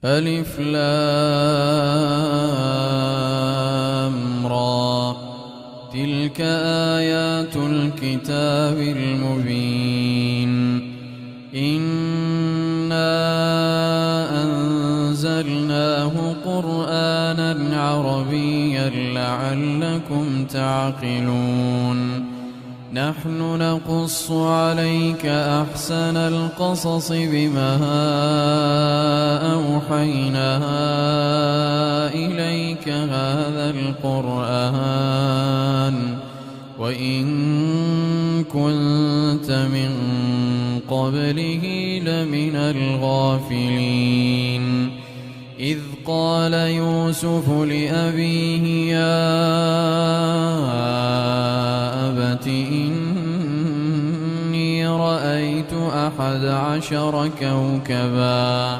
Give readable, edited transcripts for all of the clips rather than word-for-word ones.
ألف لام را. تلك آيات الكتاب المبين. إنا أنزلناه قرآنا عربيا لعلكم تعقلون. نحن نقص عليك أحسن القصص بما أوحينا إليك هذا القرآن وإن كنت من قبله لمن الغافلين. إذ قال يوسف لأبيه يا أبت إني رأيت 11 كوكبا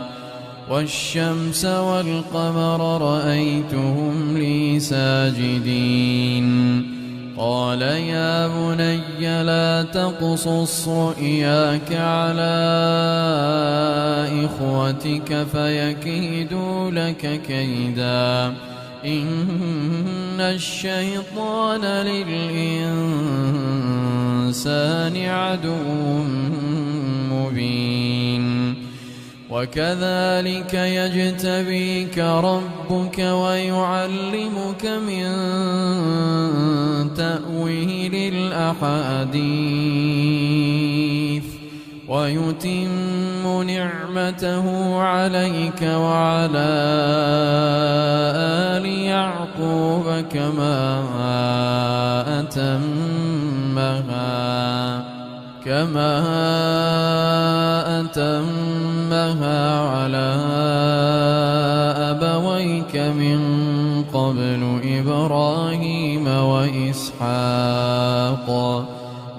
والشمس والقمر رأيتهم لي ساجدين. قال يا بني لا تقصص رؤياك على إخوتك فيكيدوا لك كيدا إن الشيطان للإنسان عدو مبين. وكذلك يجتبيك ربك ويعلمك من تأويل الأحاديث ويتم نعمته عليك وعلى آل يعقوب كما أتمها على أبويك من قبل إبراهيم وإسحاق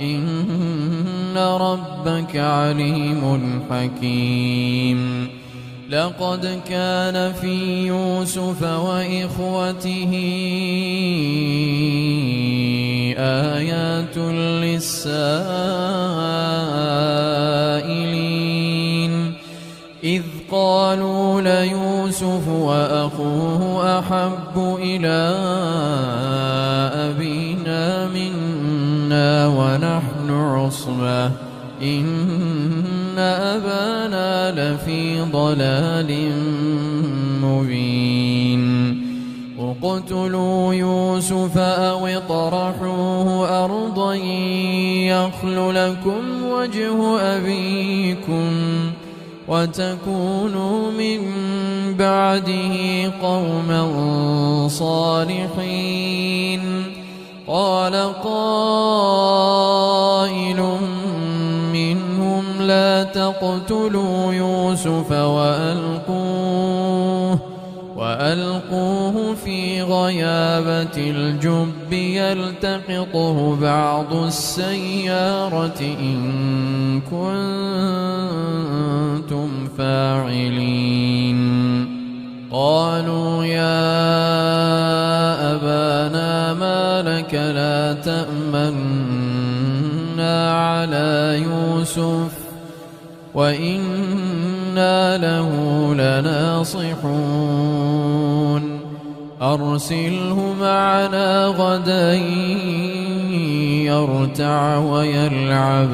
إن ربك عليم حكيم. لقد كان في يوسف وإخوته آيات للسائلين إذ قالوا ليوسف وأخوه أحب إلى أبينا منا ونحن عصبة إن أبانا لفي ضلال مبين. اقتلوا يوسف أو اطرحوه أرضا يخل لكم وجه أبيكم وتكونوا من بعده قوما صالحين. قال قائل منهم لا تقتلوا يوسف وألقوه في غيابة الجب يلتقطه بعض السيارة إن كنتم فاعلين. قالوا يا أبانا ما لك لا تأمنا على يوسف وإنا له لناصحون. أرسله معنا غدا يرتع ويلعب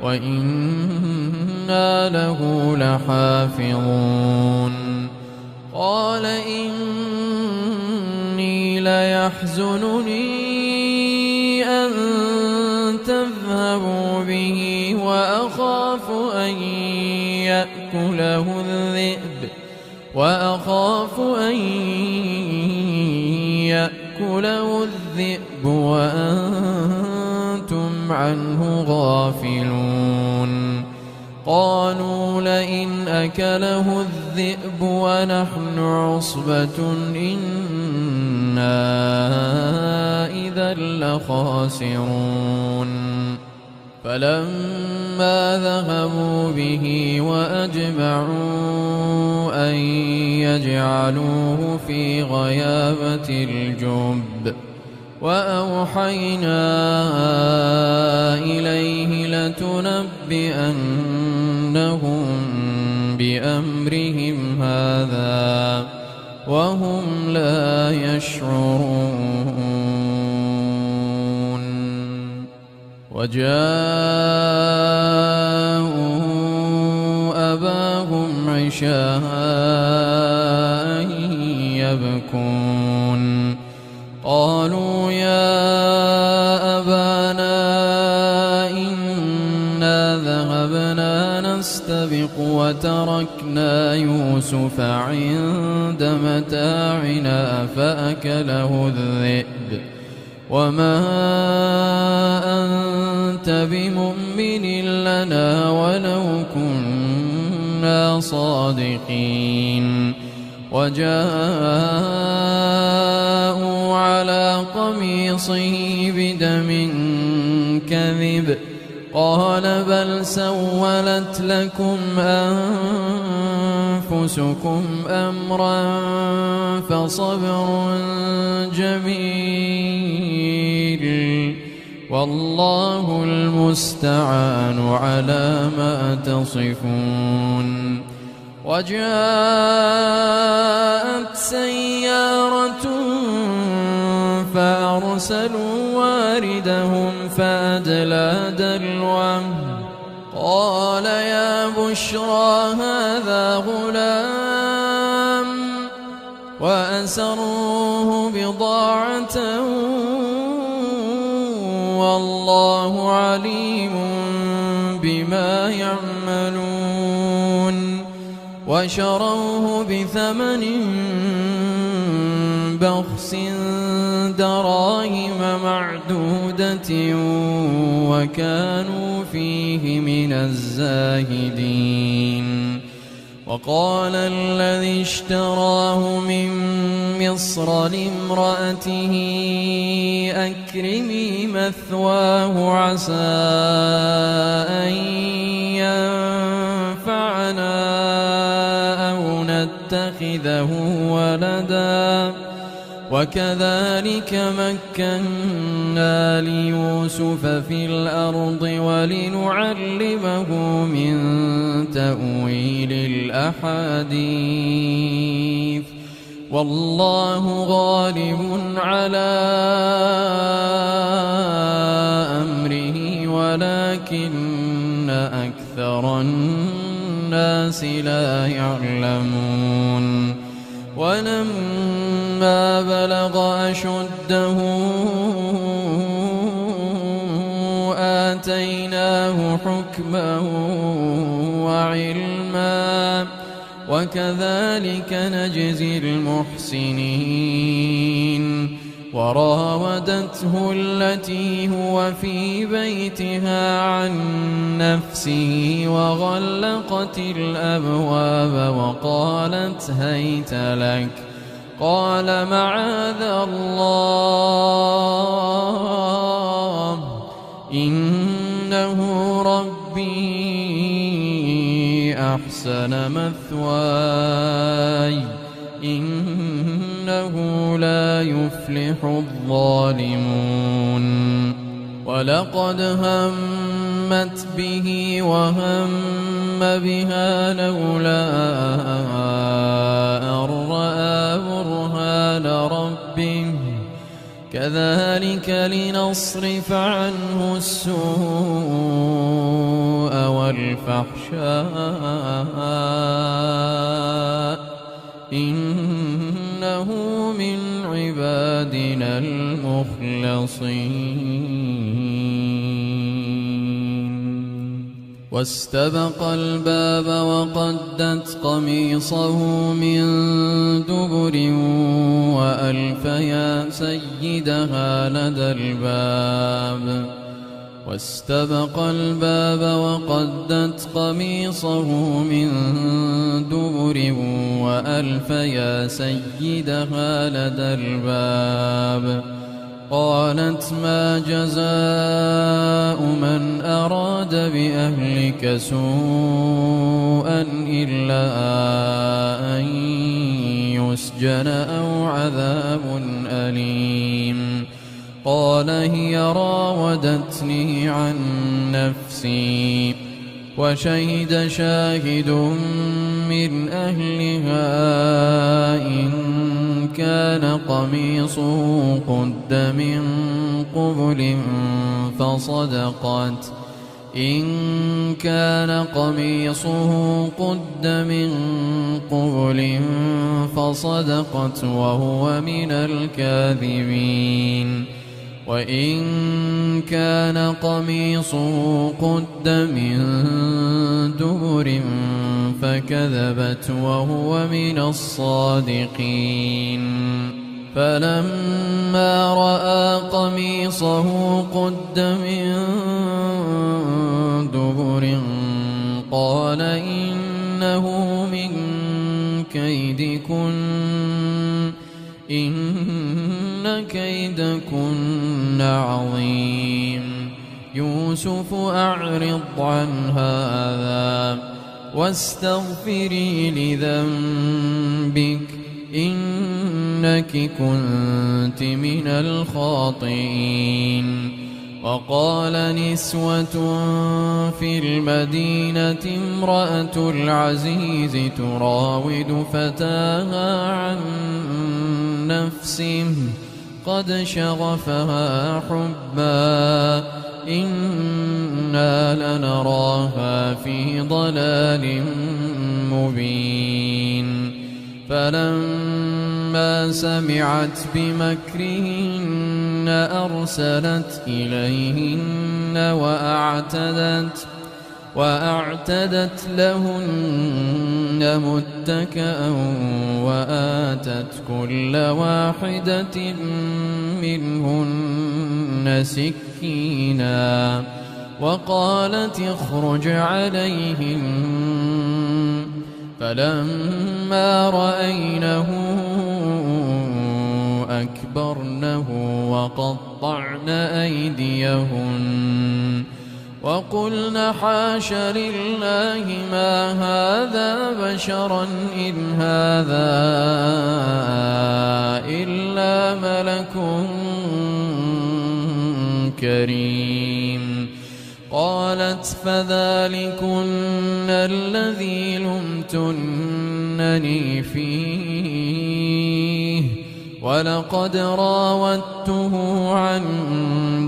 وإنا له لحافظون. قال إني ليحزنني أن تذهبوا به وأخاف أن يأكله الذئب وأنتم عنه غافلون. قالوا لئن أكله الذئب ونحن عصبة إنا إذا لخاسرون. فلما ذهبوا به وأجمعوا أن يجعلوه في غيابة الجب وأوحينا إليه لتنبئنهم بأمرهم هذا وهم لا يشعرون. وجاءوا أباهم عشاء يبكون قالوا يا أبانا إنا ذهبنا نستبق وتركنا يوسف عند متاعنا فأكله الذئب وما أنت بمؤمن لنا ولو كنا صادقين. وجاءوا على قميصه بدم كذب قال بل سولت لكم أنفسكم أمرا فصبر جميل والله المستعان على ما تصفون. وجاءت سيارة فأرسلوا واردهم فأدلى دلوه قال يا بشرى هذا غلام وأسروه بضاعة والله عليم بما يعملون. وشروه بثمن بخس دراهم معدودة وكانوا فيه من الزاهدين. وقال الذي اشتراه من مصر لامرأته أكرمي مثواه عسى أن ينفعنا أو نتخذه ولدا وكذلك مكنا ليوسف في الأرض ولنعلمه من تأويل الأحاديث والله غالب على أمره ولكن أكثر الناس لا يعلمون. ولما بلغ أشده آتيناه حكما وعلما وكذلك نجزي المحسنين. وراودته التي هو في بيتها عن نفسه وغلقت الأبواب وقالت هيت لك قال معاذ الله إنه ربي أحسن مثواي إنه لا يفلح الظالمون. ولقد همت به وهم بها لولا أن رأى برهان ربه كذلك لنصرف عنه السوء والفحشاء إنه من عبادنا المخلصين. واستبق الباب وقدت قميصه من دبر وألف يا سيدها لدى الباب واستبق الباب وقدت قميصه من دبر وألف يا سيدها لدى الباب قالت ما جزاء من أراد بأهلك سوءا إلا أن يسجن أو عذاب أليم قال هي راودتني عن نفسي وشهد شاهد من أهلها إن كان قميصه قد من قبل فصدقت إن كان قميصه قد من قبل فصدقت وهو من الكاذبين وإن كان قميصه قد من دبر فكذبت وهو من الصادقين فلما رأى قميصه قد من دبر قال إنه من كيدكن إن كيدكن عظيم يوسف أعرض عن هذا واستغفري لذنبك إنك كنت من الخاطئين وقال نسوة في المدينة امرأة العزيز تراود فتاها عن نفسه قد شغفها حبا إنا لنراها في ضلال مبين فلما سمعت بمكرهن أرسلت إليهن وأعتدت لهن متكأ وآتت كل واحدة منهن سكينا وقالت اخرج عليهن فلما رأينه أكبرنه وقطعن أيديهن وقلن حاش لله ما هذا بشرا إن هذا إلا ملك كريم قالت فذلكن الذي لمتنني فيه ولقد راودته عن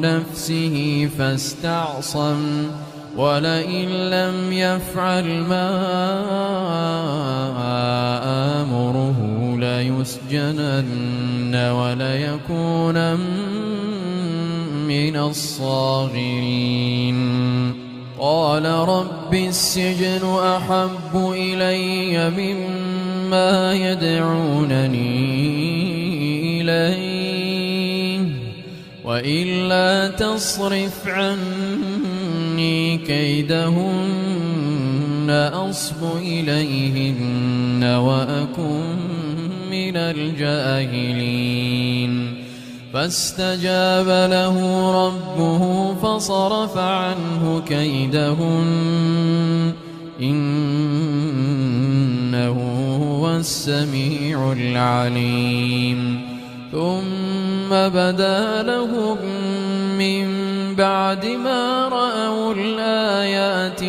نفسه فاستعصم ولئن لم يفعل ما آمره ليسجنن وليكونن من الصاغرين قال رب السجن أحب إلي مما يدعونني إليه وإلا تصرف عني كيدهن أصب إليهن وأكن من الجاهلين فاستجاب له ربه فصرف عنه كيدهن إنه هو السميع العليم ثم بدا لهم من بعد ما رأوا الآيات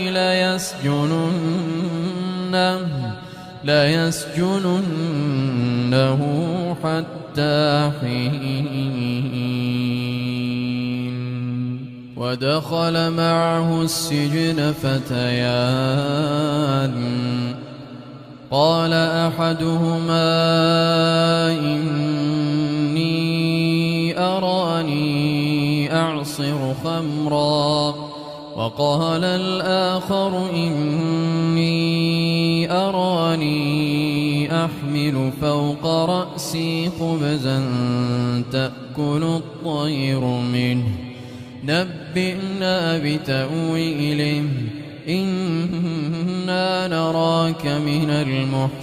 ليسجننه حتى حين ودخل معه السجن فتيان قال أحدهما إني أراني أعصر خمرا وقال الآخر إني أراني أحمل فوق رأسي خبزا تأكل الطير منه نبئنا بتأويله إنا نراك من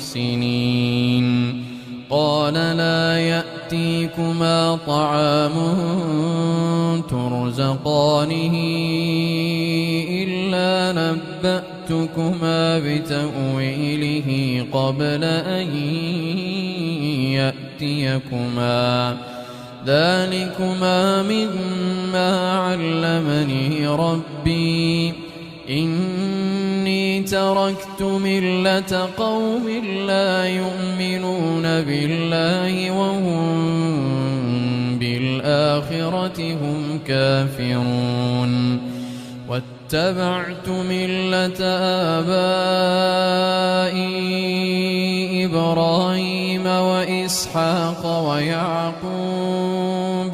المحسنين قال لا يأتيكما طعام ترزقانه إلا نبأتكما بتأويله قبل أن يأتيكما ذلكما مما علمني ربي إن تركت ملة قوم لا يؤمنون بالله وهم بالآخرة هم كافرون واتبعت ملة آبائي إبراهيم وإسحاق ويعقوب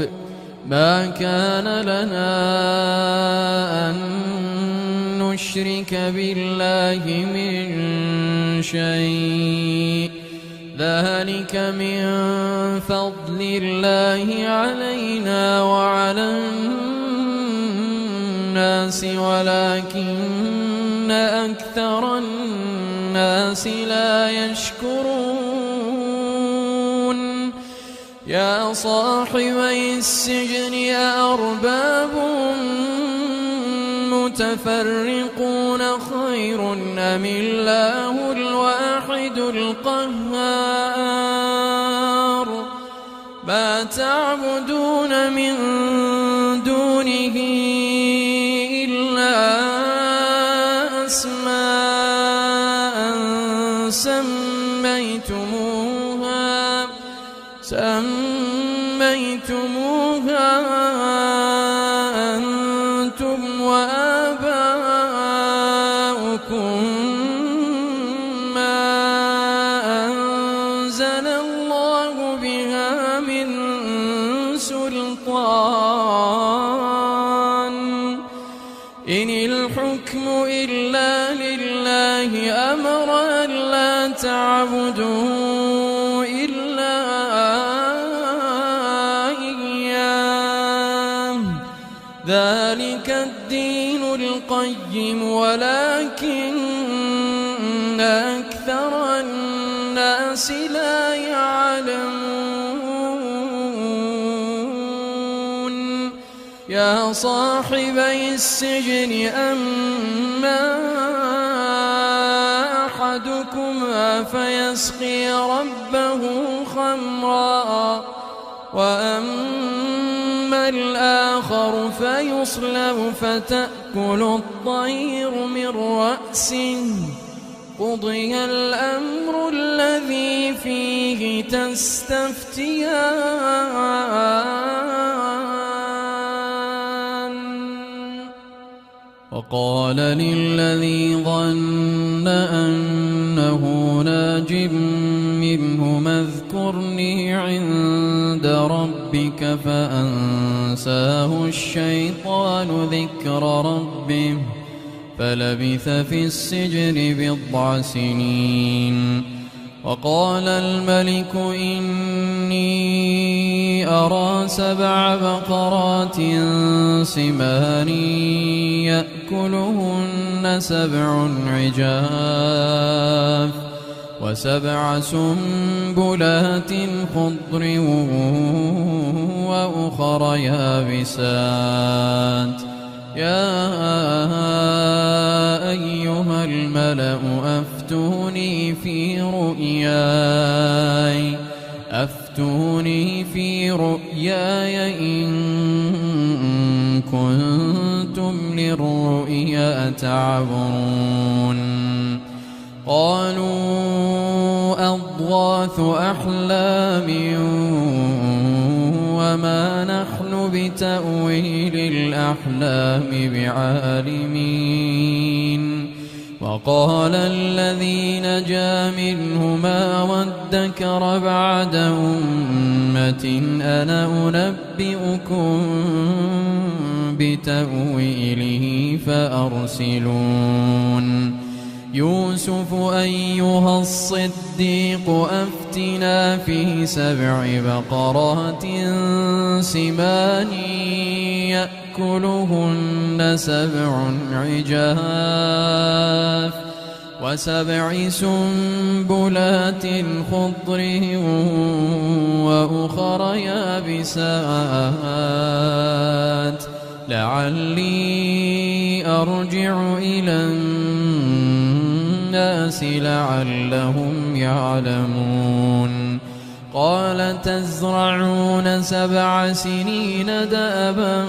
ما كان لنا أن نشرك بالله من شيء ذلك من فضل الله علينا وعلى الناس ولكن أكثر الناس لا يشكرون يا صاحبي السجن أأرباب متفرقون خير أم الله الواحد القهار ما تعبدون من دونه إلا أسماء سميتموها أنتم وآباؤكم ما أنزل الله بها من سلطان إن الحكم إلا لله أمر ألا تعبدوا إلا إياه ذلك الدين القيم ولكن أكثر الناس لا يعلمون يا صاحبي السجن أما أحدكما فيسقي ربه خمرا وأما الآخر فيصلب فتأكل الطير من رأسه قضي الأمر الذي فيه تستفتيان وقال للذي ظن أنه ناج منه اذكرني عند ربك فأنساه الشيطان ذكر ربه فلبث في السجن 9 سنين وقال الملك إني أرى 7 بقرات سمان يأكلهن 7 عجاف و7 سنبلات خضر وأخر يابسات يا أيها الملأ أفتوني في رؤياي إن كنتم للرؤيا تعبرون قالوا أضغاث أحلام وما نحن بتأويل الأحلام بعالمين وقال الذي نجا منهما وادكر بعد أمة أنا أنبئكم بتأويله فأرسلون يوسف أيها الصديق أفتنا في 7 بقرات سمان يأكلهن 7 عجاف و7 سنبلات خضر وأخر يابسات لعلي أرجع إلى الناس لعلهم يعلمون قال تزرعون 7 سنين دأبا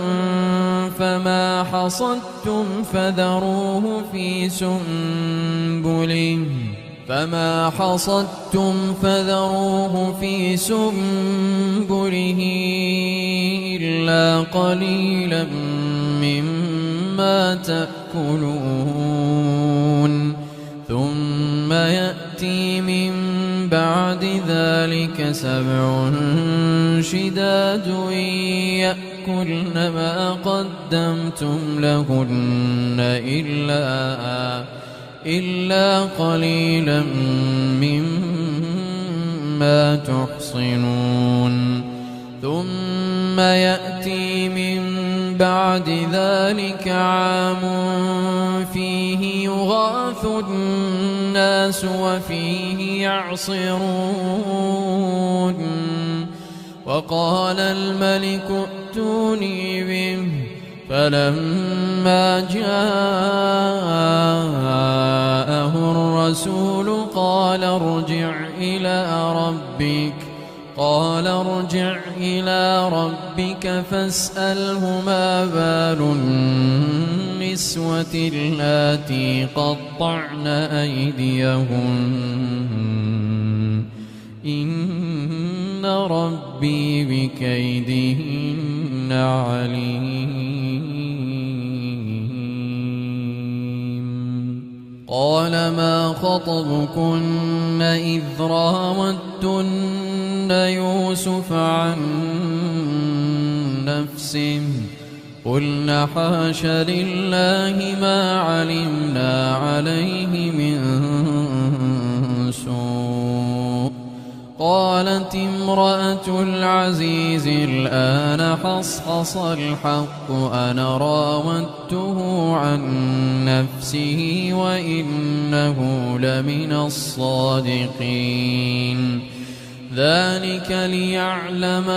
فما حصدتم فذروه في سنبله إلا قليلا مما تأكلون ثم يأتي من بعد ذلك 7 شداد يأكلن ما قدمتم لهن إلا قليلا مما تحصنون ثم يأتي من بعد ذلك عام فيه يغاث الناس وفيه يعصرون وقال الملك ائتوني به فلما جاءه الرسول قال ارجع إلى ربك فاسأله ما بال النسوة اللاتي قطعن أيديهن إن ربي بكيدهن عليم قال ما خطبكن إذ راودتن يوسف عن نفسه قلن حاش لله ما علمنا عليه من سوء قالت امرأة العزيز الآن حصحص الحق أنا راودته عن نفسه وإنه لمن الصادقين ذلك ليعلم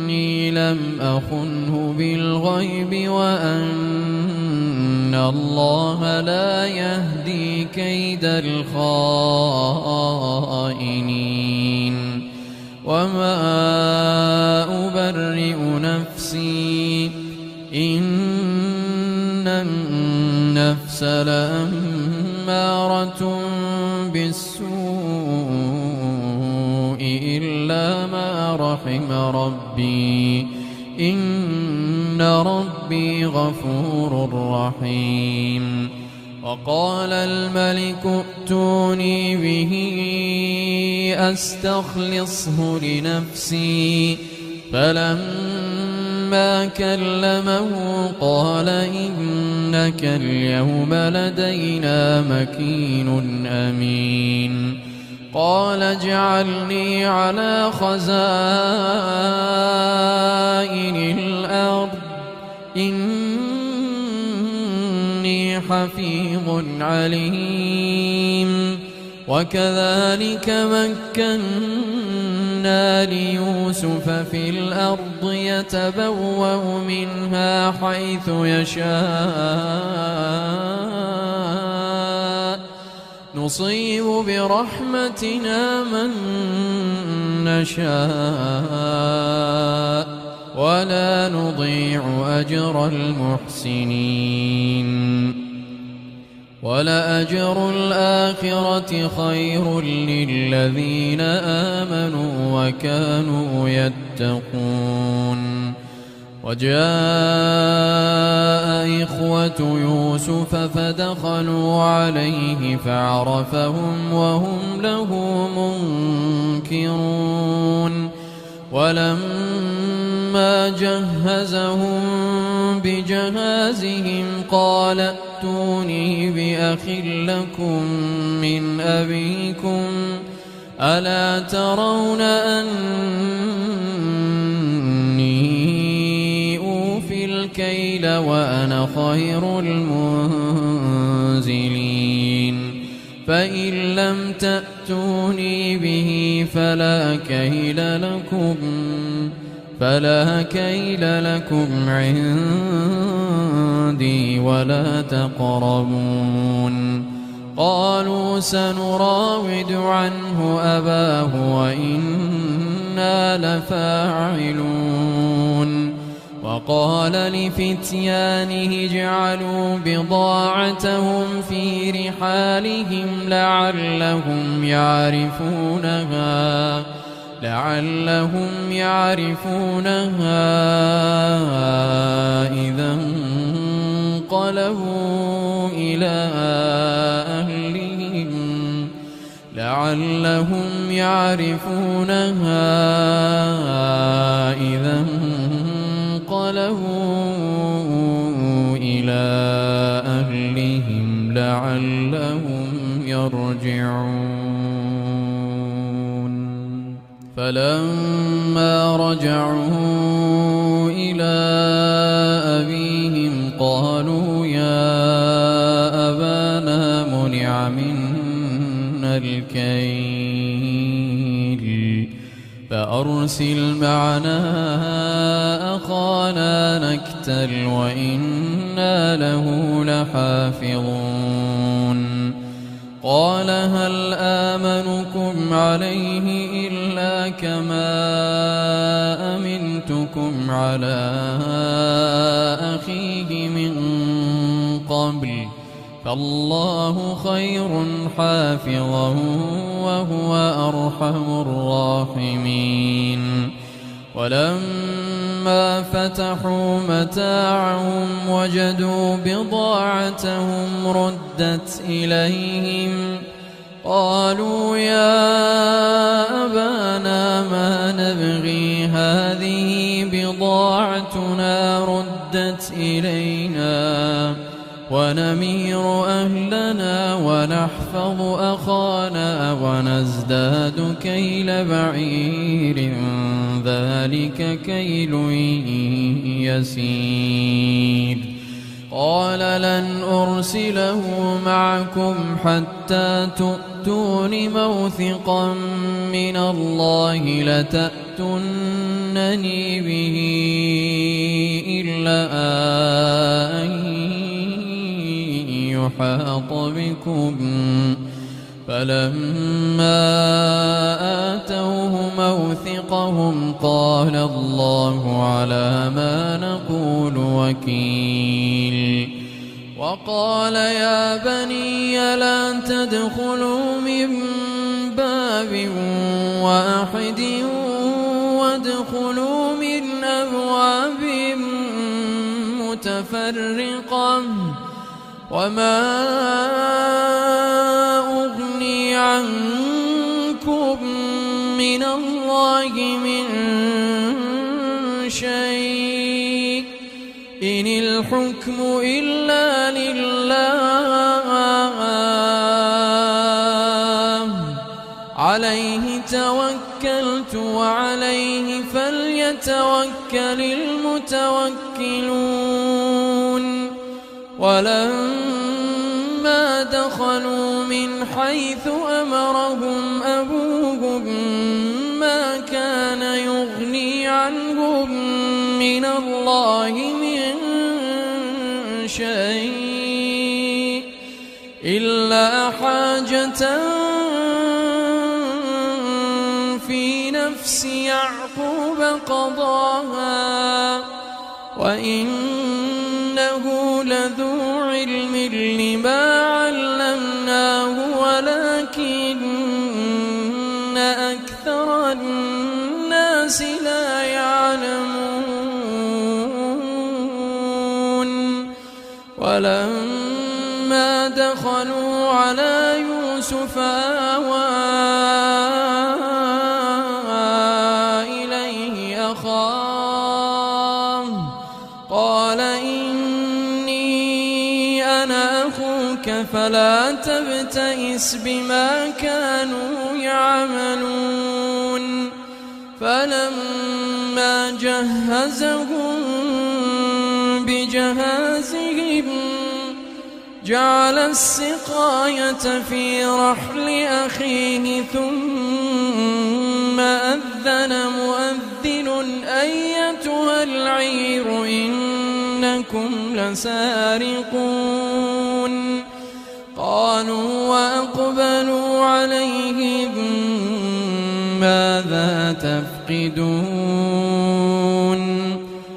أني لم أخنه بالغيب وأن الله لا يهدي كيد الخائنين وما أبرئ نفسي إن النفس لأمارة بالسوء إلا ما رحم ربي إن ربي غفور رحيم وقال الملك ائتوني به أستخلصه لنفسي فلما كلمه قال إنك اليوم لدينا مكين أمين قال اجعلني على خزائن الأرض إني حفيظ عليم وكذلك مكنا ليوسف في الأرض يتبوأ منها حيث يشاء نصيب برحمتنا من نشاء ولا نضيع أجر المحسنين ولأجر الآخرة خير للذين آمنوا وكانوا يتقون وجاء إخوة يوسف فدخلوا عليه فعرفهم وهم له منكرون ولما جهزهم بجهازهم قال ائتوني بأخ لكم من أبيكم ألا ترون أني أوفي الكيل وأنا خير المنزلين فإن لم تأتوني به فلا كيل لكم عندي ولا تقربون قالوا سنراود عنه أباه وإنا لفاعلون وقال لفتيانه اجعلوا بضاعتهم في رحالهم لعلهم يعرفونها إذا انقلبوا إلى أهلهم لعلهم يرجعون فلما رجعوا إلى أبيهم قالوا يا أبانا منع منا الكيل فأرسل معنا أخانا نكتل وإنا له لحافظون قال هل آمنكم عليه إلا كما أمنتكم على أخيه من قبل فالله خير حافظا وهو أرحم الراحمين ولما فتحوا متاعهم وجدوا بضاعتهم ردت إليهم قالوا يا أبانا ما نبغي هذه بضاعتنا ردت إلينا ونمير أهلنا ونحفظ أخانا ونزداد كيل بعير ذلك كيل يسير قال لن أرسله معكم حتى تؤتون موثقا من الله لتأتونني به إلا أن يحاط بكم فلما آتوه موثقهم قال الله على ما نقول وكيل وقال يا بني لا تدخلوا من باب واحد وادخلوا من أبواب متفرقة وما أغني عنكم من الله من شيء إن الحكم إلا لله عليه توكلت وعليه فليتوكل المتوكلون ولما دخلوا من حيث أمرهم أبوهم ما كان يغني عنهم من الله من شيء إلا حاجة في نفس يعقوب قضاها وإنه لذو علم لما علمناه ولكن أكثر الناس لا يعلمون ولما دخلوا على يوسف آوى إليه أخاه قال إني أنا أخوك فلا تبتئس بما كانوا يعملون فلما جهزهم بجهازهم جعل السقاية في رحل أخيه ثم أذن مؤذن أيتها العير إنكم لسارقون قالوا وأقبلوا عليهم ماذا تفقدون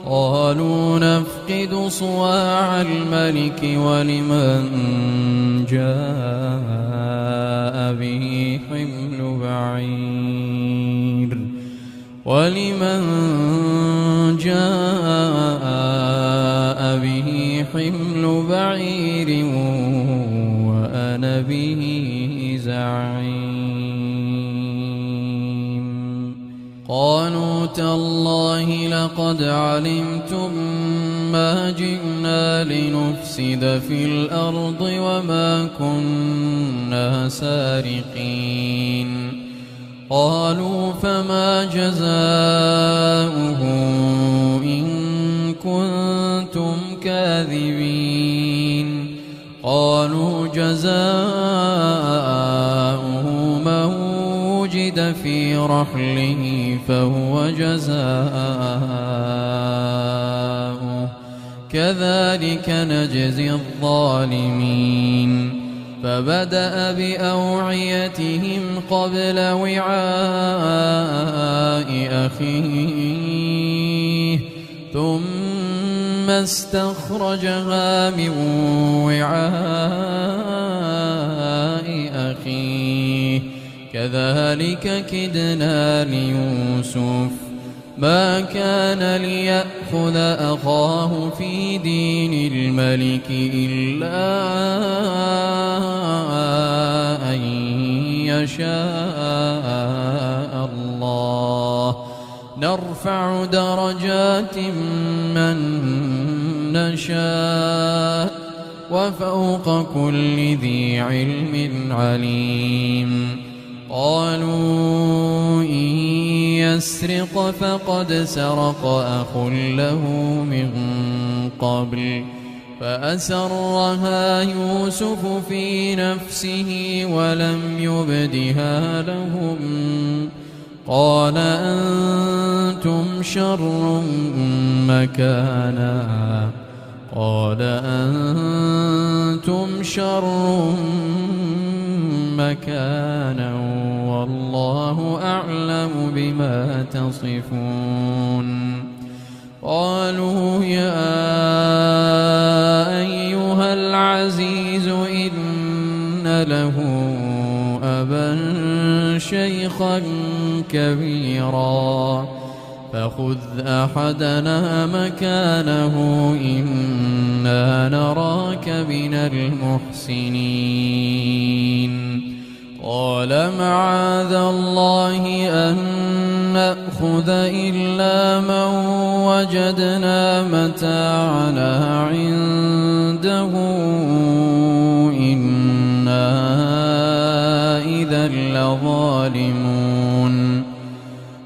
قالوا نفقد صواع الملك ولمن جاء به حمل بعير وأنا به زعيم قالوا تالله لقد علمتم ما جئنا لنفسد في الأرض وما كنا سارقين قالوا فما جزاؤه إن كنتم كاذبين قالوا جزاؤه من وجد في رحله فهو جزاؤه كذلك نجزي الظالمين فبدأ بأوعيتهم قبل وعاء أخيه ثم استخرجها من وعاء أخيه كذلك كدنا ليوسف ما كان ليأخذ أخاه في دين الملك إلا أن يشاء الله نرفع درجات من نشاء وفوق كل ذي علم عليم قالوا إن يسرق فقد سرق أخ له من قبل فأسرها يوسف في نفسه ولم يبدها لهم قال أنتم شر مكانا والله أعلم بما تصفون قالوا يا أيها العزيز إن له أبا شيخا كبيرا فخذ أحدنا مكانه إنا نراك من المحسنين قال معاذ الله أن نأخذ إلا من وجدنا متاعنا عنده إنا إذا لظالمون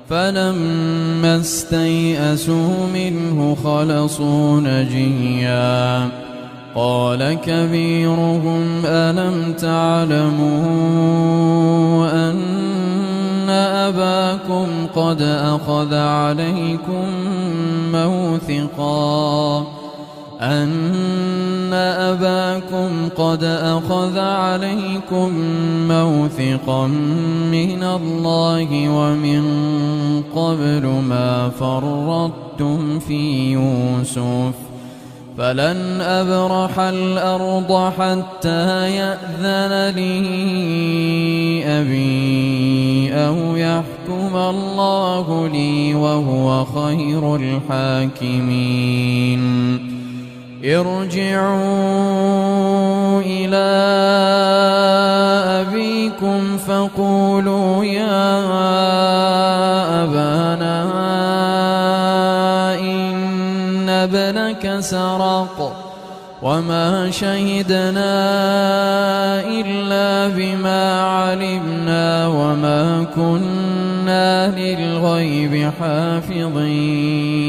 فلما استيئسوا منه خلصوا نجيا قال كبيرهم ألم تعلموا أن أباكم قد أخذ عليكم موثقا من الله ومن قبل ما فرطتم في يوسف فلن أبرح الأرض حتى يأذن لي أبي أو يحكم الله لي وهو خير الحاكمين ارجعوا إلى أبيكم فقولوا يا أبانا إن ابنك سرق وما شهدنا إلا بما علمنا وما كنا للغيب حافظين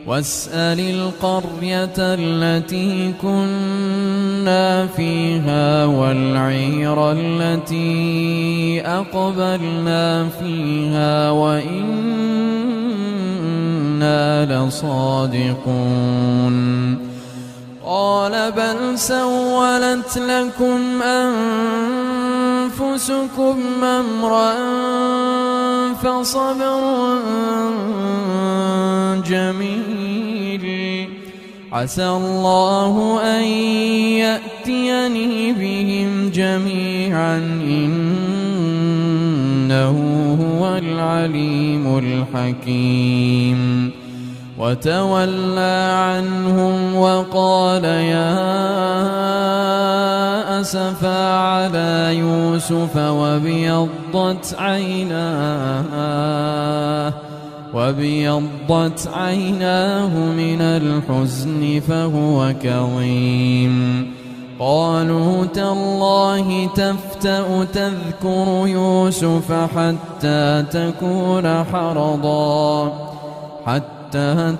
واسأل القرية التي كنا فيها والعير التي أقبلنا فيها وإنا لصادقون قال بل سولت لكم أنفسكم أمرا فصبر جميل عسى الله أن يأتيني بهم جميعا إنه هو العليم الحكيم وتولى عنهم وقال يا أسفا على يوسف وابيضت عيناه من الحزن فهو كظيم قالوا تالله تفتأ تذكر يوسف حتى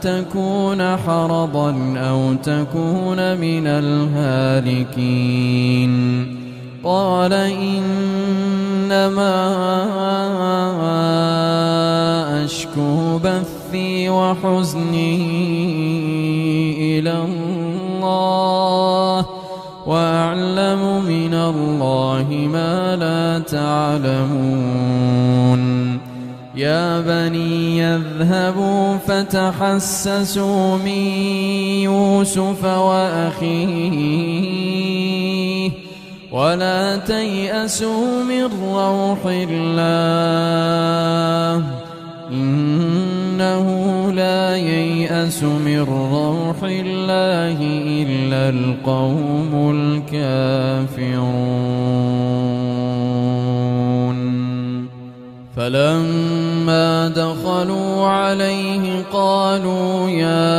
تكون حرضا أو تكون من الهالكين قال إنما أشكو بثي وحزني إلى الله وأعلم من الله ما لا تعلمون يا بني اذهبوا فتحسسوا من يوسف وأخيه ولا تيأسوا من روح الله إنه لا ييأس من روح الله إلا القوم الكافرون فلما دخلوا عليه قالوا يا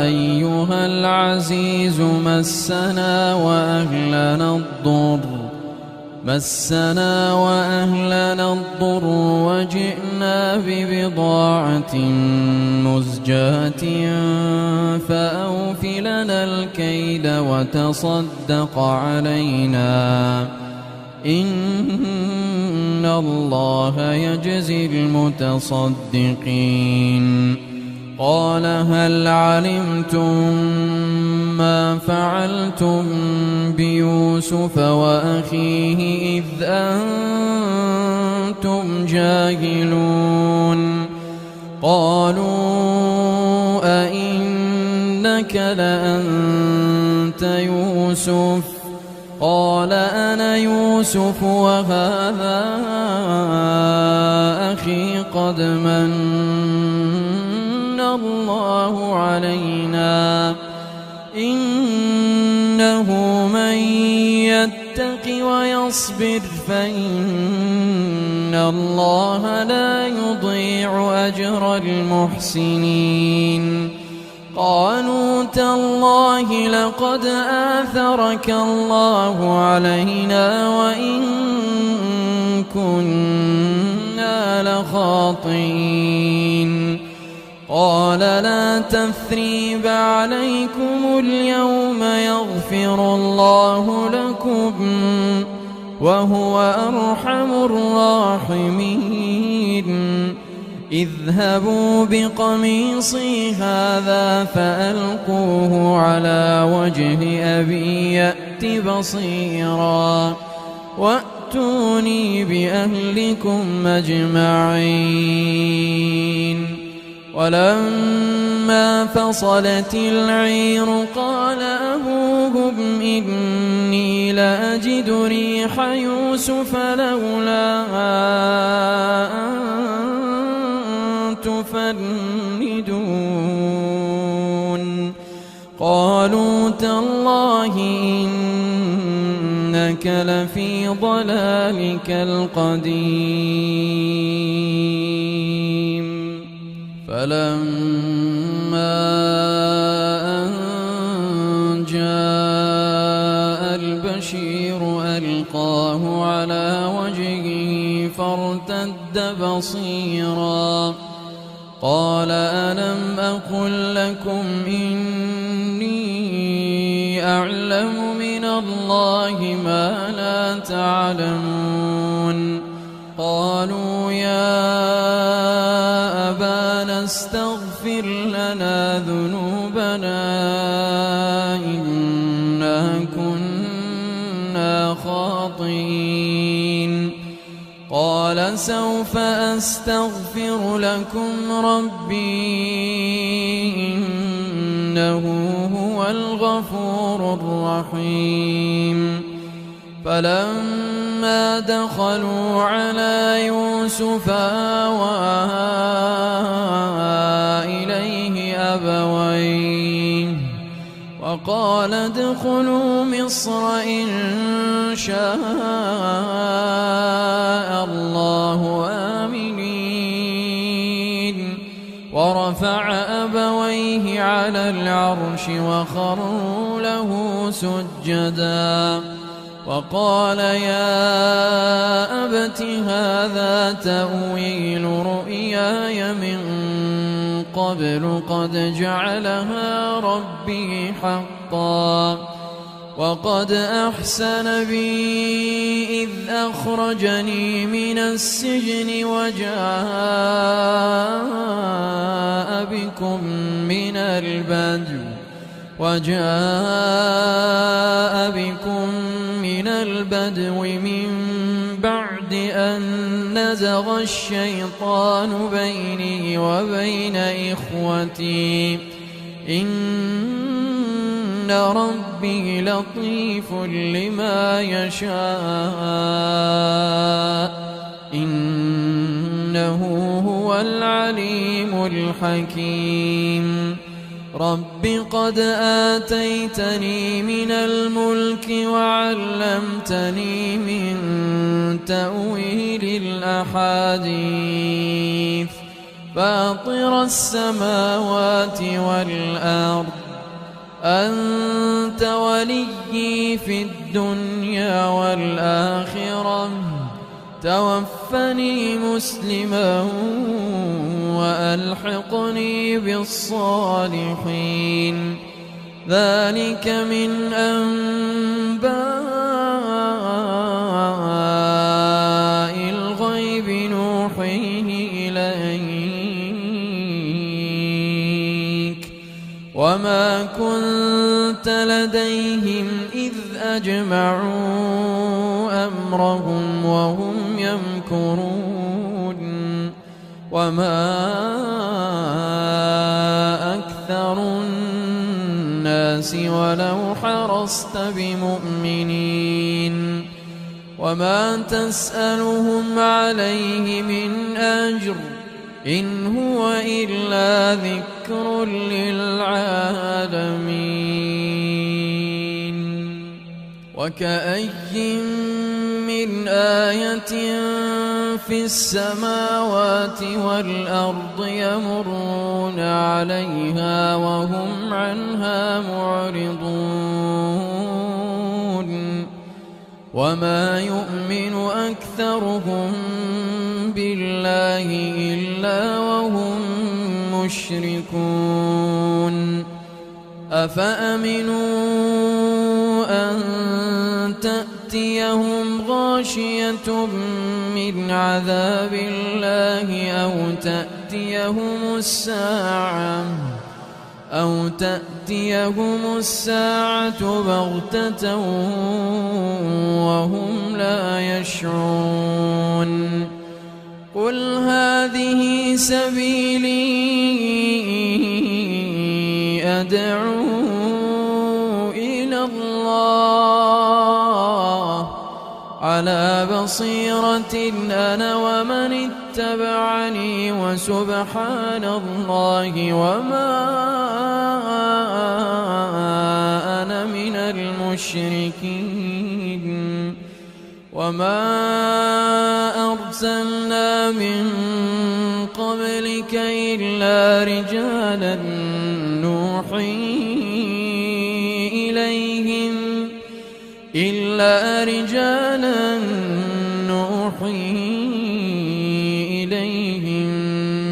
أيها العزيز مسنا وأهلنا الضر وجئنا ببضاعة مزجاة فأوف لنا الكيل وتصدق علينا إن الله يجزي المتصدقين قال هل علمتم ما فعلتم بيوسف وأخيه إذ أنتم جاهلون قالوا أئنك لأنت يوسف قال أنا يوسف وهذا أخي قد من الله علينا إنه من يتق ويصبر فإن الله لا يضيع أجر المحسنين قالوا تالله لقد آثرك الله علينا وإن كنا لخاطئين قال لا تثريب عليكم اليوم يغفر الله لكم وهو أرحم الراحمين اذهبوا بقميصي هذا فألقوه على وجه أبي يأت بصيرا وأتوني بأهلكم أجمعين ولما فصلت العير قال أبوهم إني لأجد ريح يوسف لولا أن تفندون قالوا تالله إنك لفي ضلالك القديم فلما أن جاء البشير ألقاه على وجهه فارتد بصيرا قال ألم أقل لكم إني أعلم من الله ما لا تعلمون قالوا يا أبانا استغفر لنا ذنوبنا الخاطئين قال سوف أستغفر لكم ربي إنه هو الغفور الرحيم فلما دخلوا على يوسف آوى إليه أبويه وقال ادخلوا مصر إن شاء الله آمنين ورفع أبويه على العرش وخروا له سجدا وقال يا أبت هذا تأويل رؤياي من قبل قد جعلها ربي حقا وقد أحسن بي إذ أخرجني من السجن وجاء بكم من البدو من بعد أن نزغ الشيطان بيني وبين إخوتي إن ربي لطيف لما يشاء إنه هو العليم الحكيم رب قد آتيتني من الملك وعلمتني من تأويل الأحاديث فاطر السماوات والأرض أنت وليي في الدنيا والآخرة توفني مسلما وألحقني بالصالحين ذلك من أنباء الغيب نوحيه إليك وما كنت لديهم إذ أجمعوا أمرهم وهم يمكرون وما أكثر الناس ولو حرصت بمؤمنين وما تسألهم عليه من أجر إن هو إلا ذكر للعالمين وكأي من آية في السماوات والأرض يمرون عليها وهم عنها معرضون وما يؤمن أكثرهم بالله إلا وهم مشركون أفأمنوا أن تأتيهم غاشية من عذاب الله أو تأتيهم الساعة بغتة وهم لا يشعرون قل هذه سبيلي أدعو إلى الله على بصيرة أنا ومن اتبعني وسبحان الله وما أنا من المشركين وما أرسلنا من قبلك إلا رجالا نوحي إليهم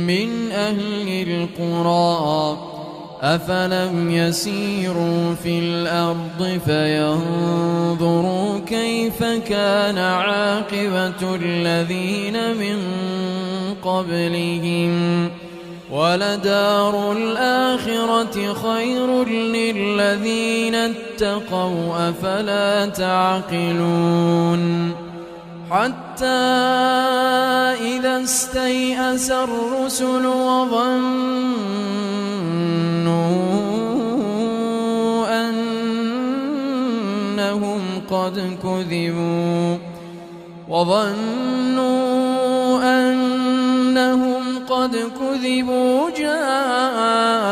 من أهل القرى أفلم يسيروا في الأرض فينظروا كيف كان عاقبة الذين من قبلهم ولدار الآخرة خير للذين اتقوا أفلا تعقلون حتى إذا استيأس الرسل وظنوا أنهم قد كذبوا جاءهم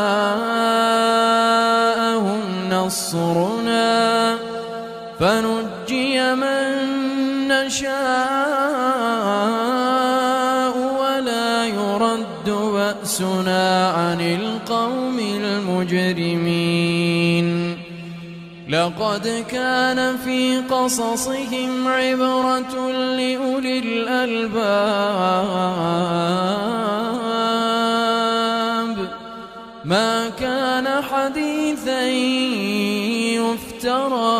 نصرنا فنجي من نشاء ولا يرد بأسنا عن القوم المجرمين لقد كان في قصصهم عبرة لأولي الألباب ما كان حديثا يفترى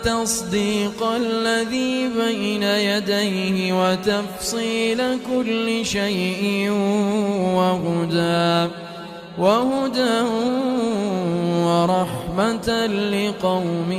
تصديق الذي بين يديه وتفصيل كل شيء وهدى ورحمة لقوم